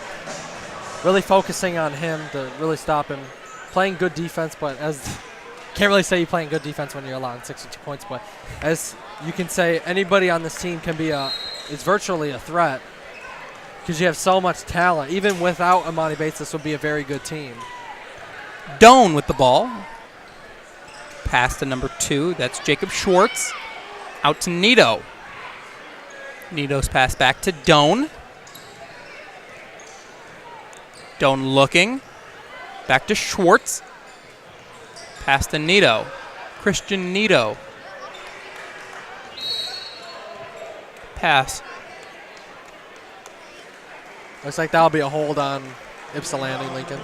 S2: focusing on him to really stop him. Playing good defense, but can't really say you're playing good defense when you're allowing 62 points, but as you can say, anybody on this team is virtually a threat because you have so much talent. Even without Emoni Bates, this would be a very good team.
S4: Doan with the ball. Pass to number 2. That's Jacob Schwartz. Out to Nito. Nito's pass back to Doan. Doan looking. Back to Schwartz. Pass to Nito. Christian Nito.
S8: pass.
S2: Looks like that'll be a hold on Ypsilanti Lincoln.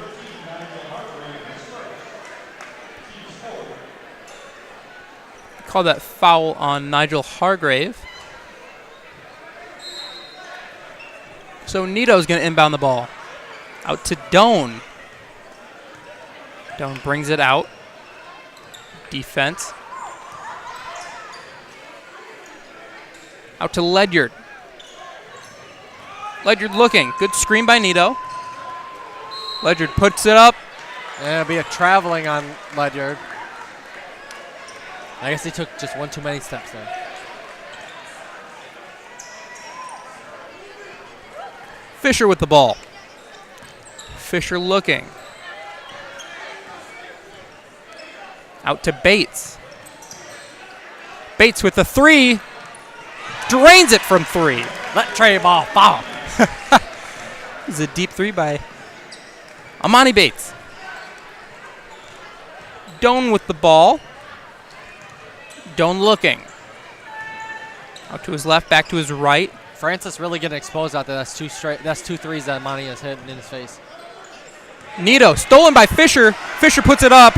S8: Call that foul on Nigel Hargrave. So Nito's going to inbound the ball. Out to Doan. Doan brings it out. Defense. Out to Ledyard. Ledyard looking. Good screen by Nito. Ledyard puts it up.
S2: And it'll be a traveling on Ledyard. I guess he took just one too many steps there.
S8: Fisher with the ball. Fisher looking. Out to Bates. Bates with the three. Drains it from three.
S2: Let Trey ball fall.
S8: This is a deep three by Emoni Bates. Doan with the ball. Doan looking. Out to his left, back to his right.
S2: Francis really getting exposed out there. That's two threes that Emoni has hit in his face.
S8: Nito stolen by Fisher. Fisher puts it up.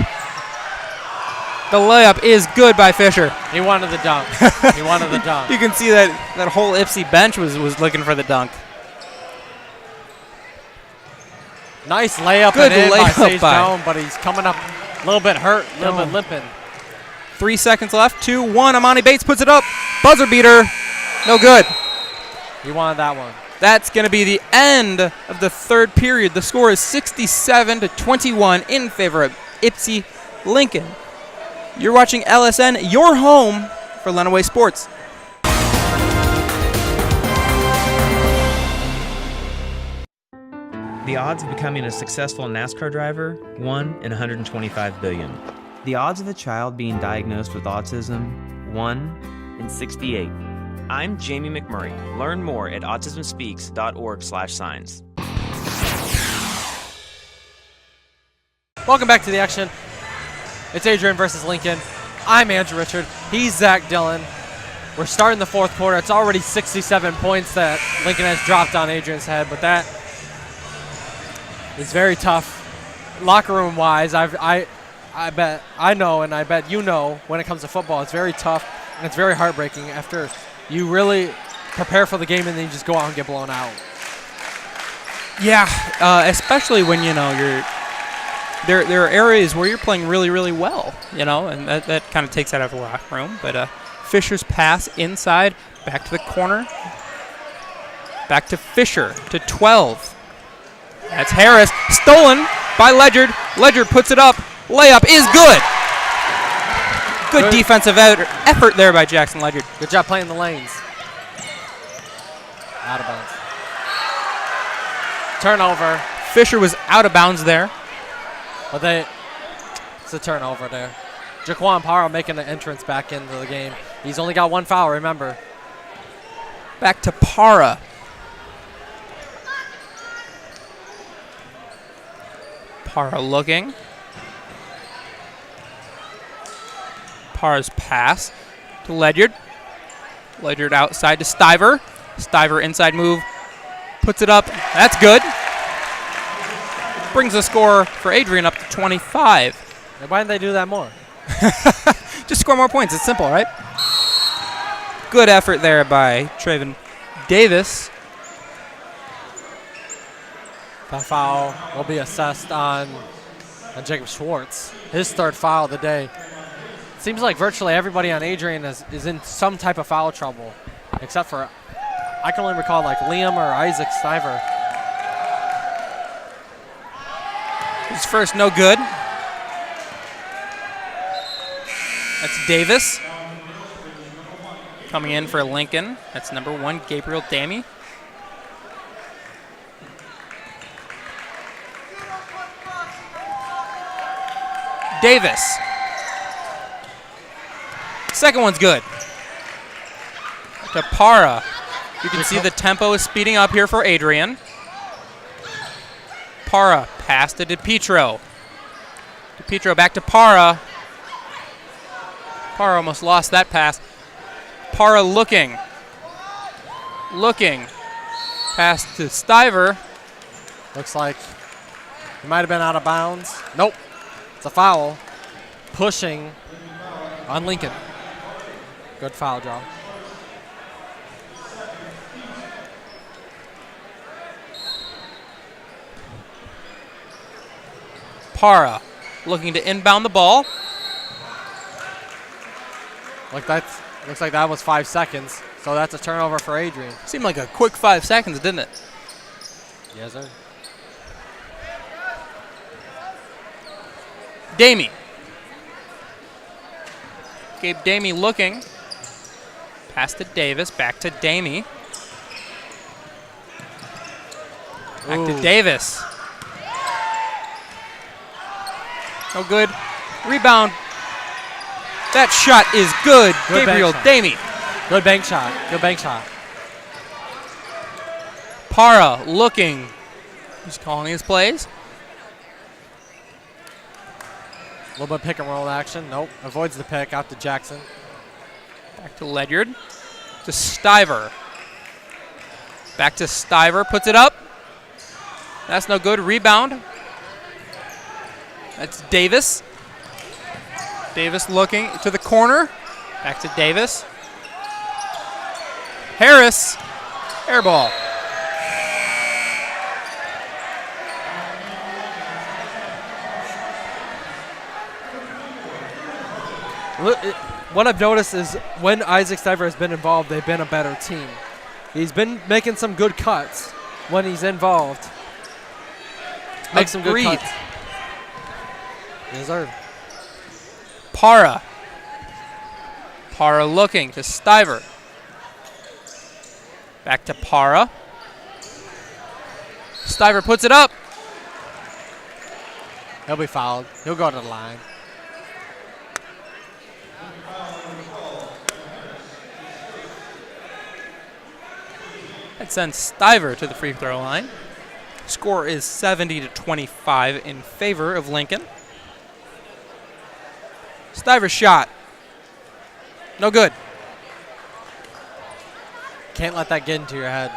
S8: The layup is good by Fisher.
S2: He wanted the dunk. He wanted the dunk.
S8: You can see that whole Ipsy bench was looking for the dunk.
S2: Nice layup
S8: Good
S2: and in
S8: layup
S2: by Sage
S8: by
S2: Doan, but he's coming up a little bit hurt, a little bit limping.
S8: 3 seconds left. 2-1. Emoni Bates puts it up. Buzzer beater. No good.
S2: He wanted that one.
S8: That's going to be the end of the third period. The score is 67-21 in favor of Ipsy Lincoln. You're watching LSN, your home for Lenawee Sports.
S9: The odds of becoming a successful NASCAR driver, 1 in 125 billion. The odds of a child being diagnosed with autism, 1 in 68. I'm Jamie McMurray. Learn more at autismspeaks.org/signs.
S2: Welcome back to the action. It's Adrian versus Lincoln. I'm Andrew Richard. He's Zach Dillon. We're starting the fourth quarter. It's already 67 points that Lincoln has dropped on Adrian's head, but that is very tough. Locker room wise, I bet I know, and I bet you know, when it comes to football, it's very tough and it's very heartbreaking after you really prepare for the game and then you just go out and get blown out.
S8: Yeah, especially when you're there are areas where you're playing really, really well, and that kind of takes that out of the locker room. But Fisher's pass inside, back to the corner, back to Fisher to 12. That's Harris, stolen by Ledyard. Ledyard puts it up. Layup is good. Good defensive effort there by Jackson Ledyard.
S2: Good job playing the lanes. Out of bounds. Turnover.
S8: Fisher was out of bounds there.
S2: But it's a turnover there. Jaquan Parra making an entrance back into the game. He's only got one foul, remember.
S8: Back to Parra. Parra looking. Parra's pass to Ledyard. Ledyard outside to Stiver. Stiver inside move. Puts it up. That's good. Brings the score for Adrian up to 25.
S2: And why didn't they do that more?
S8: Just score more points. It's simple, right? Good effort there by Traven Davis.
S2: That foul will be assessed on Jacob Schwartz. His third foul of the day. Seems like virtually everybody on Adrian is in some type of foul trouble, except for, I can only recall like Liam or Isaac Stiver.
S8: His first, no good. That's Davis. Coming in for Lincoln. That's number 1, Gabriel Damey. Davis. Second one's good. To Parra. You can see the tempo is speeding up here for Adrian. Parra pass to DePietro. DePietro back to Parra. Parra almost lost that pass. Parra looking. looking. Pass to Stiver.
S5: Looks like he might have been out of bounds. Nope. It's a foul. Pushing on Lincoln. Good foul draw.
S8: Para looking to inbound the ball.
S5: Looks like that was 5 seconds. So that's a turnover for Adrian.
S8: Seemed like a quick 5 seconds, didn't it?
S5: Yes, sir.
S8: Damie. Gabe Damie looking. Pass to Davis. Back to Damie. Back to Davis. No good. Rebound. That shot is good.
S5: Good
S8: Gabriel
S5: bank shot.
S8: Damie.
S5: Good bank shot. Good bank shot.
S8: Para looking. He's calling his plays.
S5: A little bit pick and roll action. Nope. Avoids the pick. Out to Jackson.
S8: Back to Ledyard. To Stiver. Back to Stiver. Puts it up. That's no good. Rebound. That's Davis. Davis looking to the corner. Back to Davis. Harris. Air ball.
S5: What I've noticed is when Isaac Stiver has been involved, they've been a better team. He's been making some good cuts when he's involved. Make some good cuts. Yes, sir.
S8: Para. Para looking to Stiver. Back to Para. Stiver puts it up.
S5: He'll be fouled. He'll go to the line.
S8: That sends Stiver to the free throw line. Score is 70-25 in favor of Lincoln. Stiver's shot. No good.
S5: Can't let that get into your head.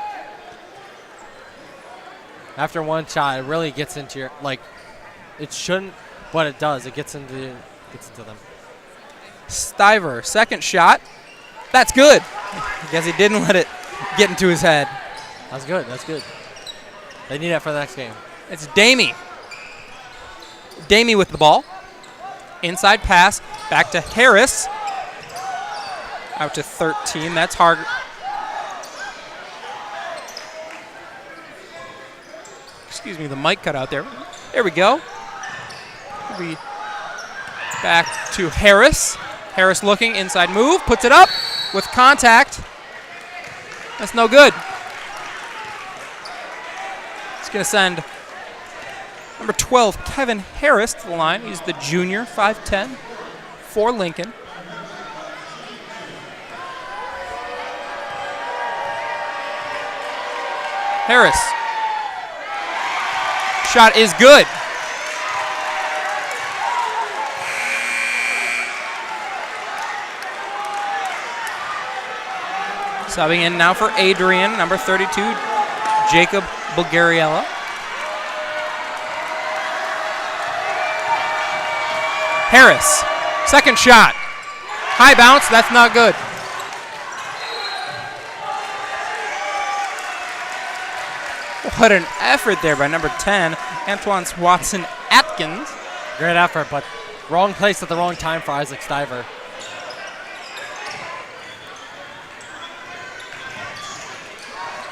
S5: After one shot, it really gets into your, like, it shouldn't, but it does. It gets into them.
S8: Stiver, second shot. That's good. I guess he didn't let it get into his head.
S5: That's good. That's good. They need that for the next game.
S8: It's Damie. Damie with the ball. Inside pass. Back to Harris. Out to 13. That's hard. Excuse me, the mic cut out there. There we go. We'll be back to Harris. Harris looking, inside move, puts it up with contact. That's no good. It's going to send number 12, Kevin Harris, to the line. He's the junior, 5'10", for Lincoln. Harris. Shot is good. Subbing in now for Adrian, number 32, Jacob Bulgariella. Harris, second shot. High bounce, that's not good. What an effort there by number 10, Antoine Watson Atkins.
S5: Great effort, but wrong place at the wrong time for Isaac Stiver.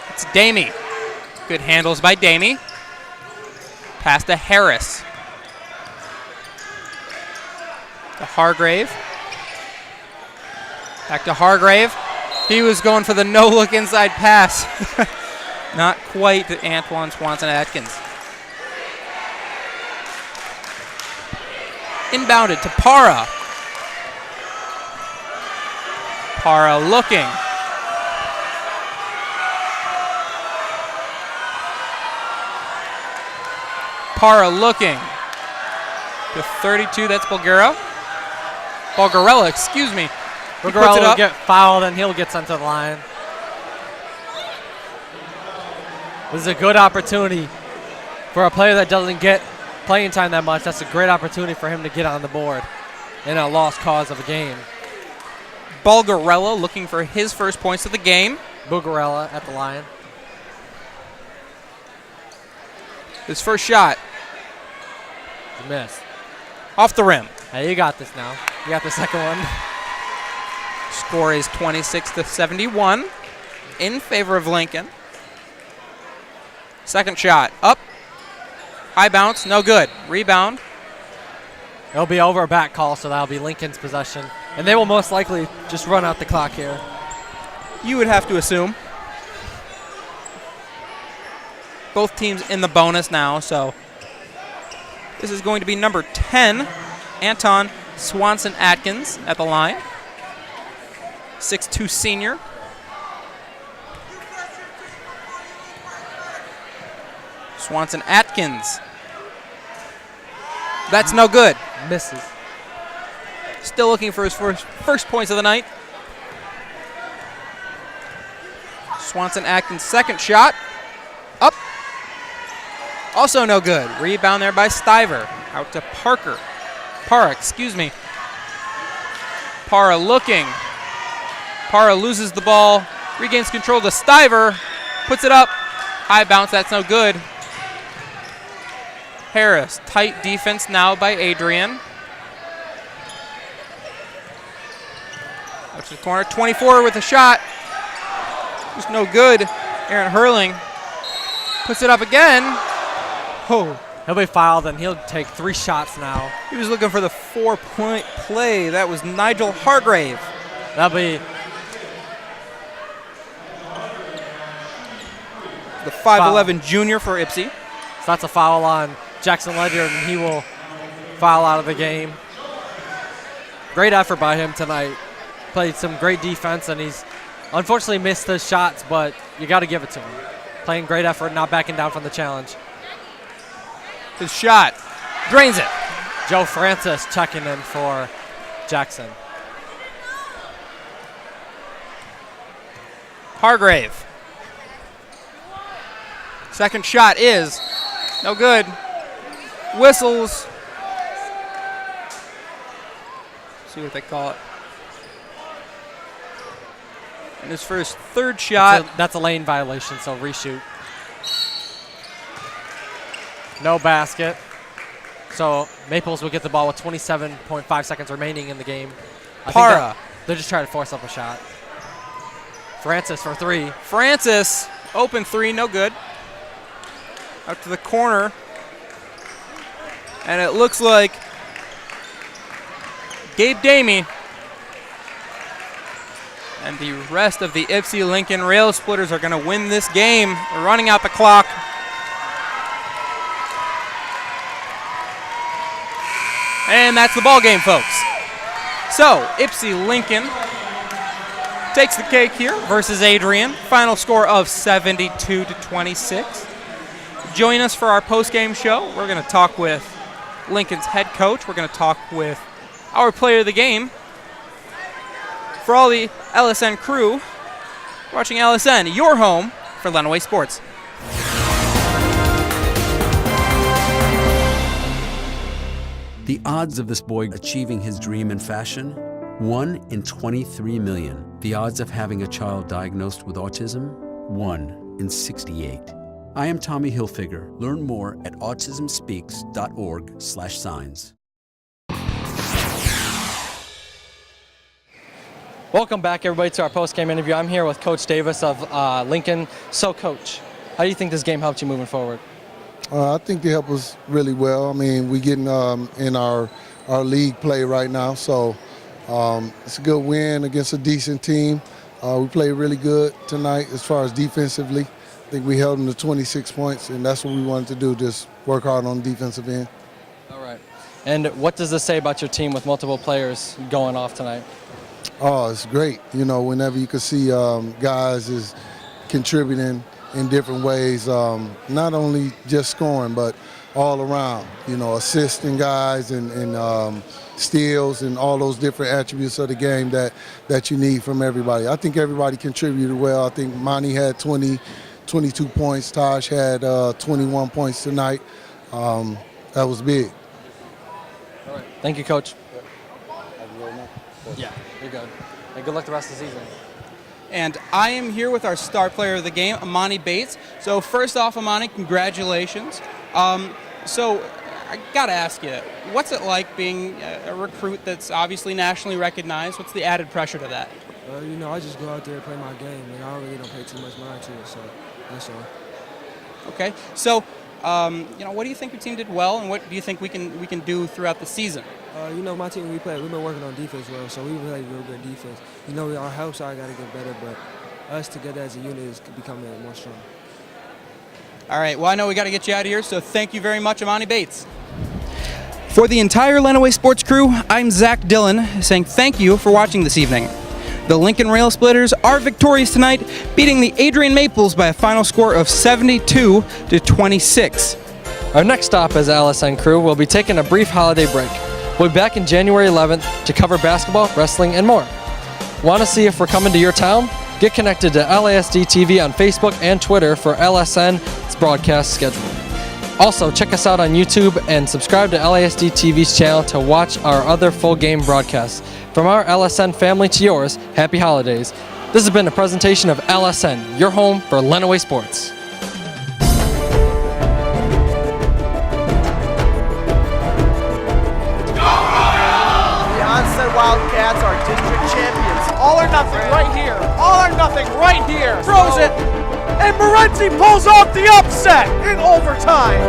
S8: It's Damie. Good handles by Damie. Pass to Harris. To Hargrave. Back to Hargrave. He was going for the no-look inside pass. Not quite to Antoine Swanson Atkins. Inbounded to Para. Para looking. Para looking. To 32, that's Bulgarella, excuse me.
S5: Bulgarella will get fouled and he'll get sent to the line. This is a good opportunity for a player that doesn't get playing time that much. That's a great opportunity for him to get on the board in a lost cause of a game.
S8: Bulgarella looking for his first points of the game.
S5: Bulgarella at the line.
S8: His first shot.
S5: Miss.
S8: Off the rim.
S5: Hey, you got this now. You got the second one.
S8: Score is 26-71 in favor of Lincoln. Second shot. Up. High bounce. No good. Rebound.
S5: It'll be over a back call, so that'll be Lincoln's possession. And they will most likely just run out the clock here.
S8: You would have to assume. Both teams in the bonus now, so this is going to be number 10, Anton Swanson-Atkins at the line. 6'2" senior. Swanson-Atkins. That's no good.
S5: Misses.
S8: Still looking for his first points of the night. Swanson-Atkins' second shot. Up. Also no good. Rebound there by Stiver. Out to Parra, excuse me. Parra looking. Parra loses the ball. Regains control to Stiver. Puts it up. High bounce. That's no good. Harris. Tight defense now by Adrian. Out to the corner. 24 with a shot. Just no good. Aaron Hurling puts it up again.
S5: Oh, he'll be fouled, and he'll take 3 shots now.
S8: He was looking for the 4-point play. That was Nigel Hargrave.
S5: That'll be
S8: the 5'11" junior for Ypsi.
S5: So that's a foul on Jackson Ledyard, and he will foul out of the game. Great effort by him tonight. Played some great defense, and he's unfortunately missed his shots, but you got to give it to him. Playing great effort, not backing down from the challenge.
S8: His shot. Drains it.
S5: Joe Francis checking in for Jackson.
S8: Hargrave. Second shot is no good. Whistles. See what they call it. And his first third shot.
S5: That's a lane violation, so reshoot. No basket. So Maples will get the ball with 27.5 seconds remaining in the game.
S8: Parra.
S5: They're just trying to force up a shot. Francis for 3.
S8: Francis, open 3, no good. Out to the corner. And it looks like Gabe Damey and the rest of the Ypsi Lincoln Railsplitters are going to win this game. We're running out the clock. And that's the ball game, folks. So, Ypsi Lincoln takes the cake here versus Adrian. Final score of 72-26. Join us for our post-game show. We're going to talk with Lincoln's head coach. We're going to talk with our player of the game. For all the LSN crew, watching LSN, your home for Lenawee Sports.
S10: The odds of this boy achieving his dream in fashion? 1 in 23 million. The odds of having a child diagnosed with autism? 1 in 68. I am Tommy Hilfiger. Learn more at autismspeaks.org/signs.
S2: Welcome back, everybody, to our post-game interview. I'm here with Coach Davis of Lincoln. So, Coach, how do you think this game helped you moving forward?
S11: I think they help us really well. I mean, we're getting in our league play right now, so it's a good win against a decent team. We played really good tonight as far as defensively. I think we held them to 26 points, and that's what we wanted to do, just work hard on the defensive end.
S2: All right. And what does this say about your team with multiple players going off tonight?
S11: Oh, it's great. You know, whenever you can see guys is contributing in different ways, not only just scoring, but all around, you know, assisting guys and steals and all those different attributes of the game that you need from everybody. I think everybody contributed well. I think Monty had 20 22 points. Taj had 21 points tonight. That was big.
S2: All right. Thank you, Coach. Yeah, you're good. And good luck the rest of the season.
S4: And I am here with our star player of the game, Emoni Bates. So first off, Emoni, congratulations. So I got to ask you, what's it like being a recruit that's obviously nationally recognized? What's the added pressure to that?
S13: You know, I just go out there and play my game, and I really don't pay too much mind to it, so that's all.
S4: Okay, so you know, what do you think your team did well, and what do you think we can do throughout the season?
S13: You know, my team, we've been working on defense well, so we play real good defense. You know, our help side got to get better, but us together as a unit is becoming more strong.
S4: All right, well, I know we got to get you out of here, so thank you very much, Emoni Bates. For the entire Lenawee Sports crew, I'm Zach Dillon saying thank you for watching this evening. The Lincoln Railsplitters are victorious tonight, beating the Adrian Maples by a final score of 72-26.
S2: Our next stop as LSN crew will be taking a brief holiday break. We'll be back in January 11th to cover basketball, wrestling, and more. Want to see if we're coming to your town? Get connected to LISD TV on Facebook and Twitter for LSN's broadcast schedule. Also, check us out on YouTube and subscribe to LISD TV's channel to watch our other full game broadcasts. From our LSN family to yours, happy holidays. This has been a presentation of LSN, your home for Lenawee Sports.
S15: Wildcats are district champions. All or nothing right here. All or nothing right here. Throws it, and Morenzi pulls off the upset in overtime.